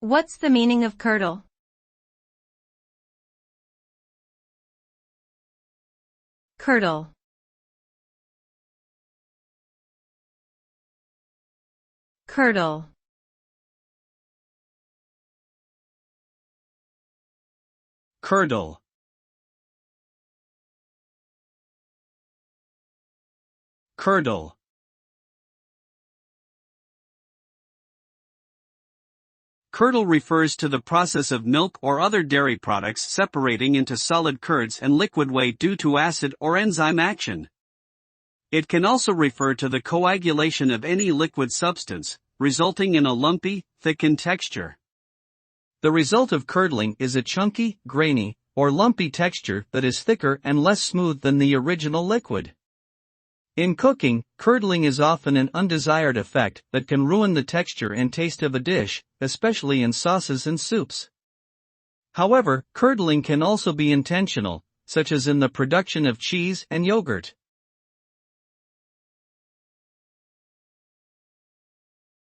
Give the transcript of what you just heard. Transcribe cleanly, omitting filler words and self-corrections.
What's the meaning of curdle? Curdle. Curdle. Curdle. Curdle. Curdle refers to the process of milk or other dairy products separating into solid curds and liquid whey due to acid or enzyme action. It can also refer to the coagulation of any liquid substance, resulting in a lumpy, thickened texture. The result of curdling is a chunky, grainy, or lumpy texture that is thicker and less smooth than the original liquid. In cooking, curdling is often an undesired effect that can ruin the texture and taste of a dish, especially in sauces and soups. However, curdling can also be intentional, such as in the production of cheese and yogurt.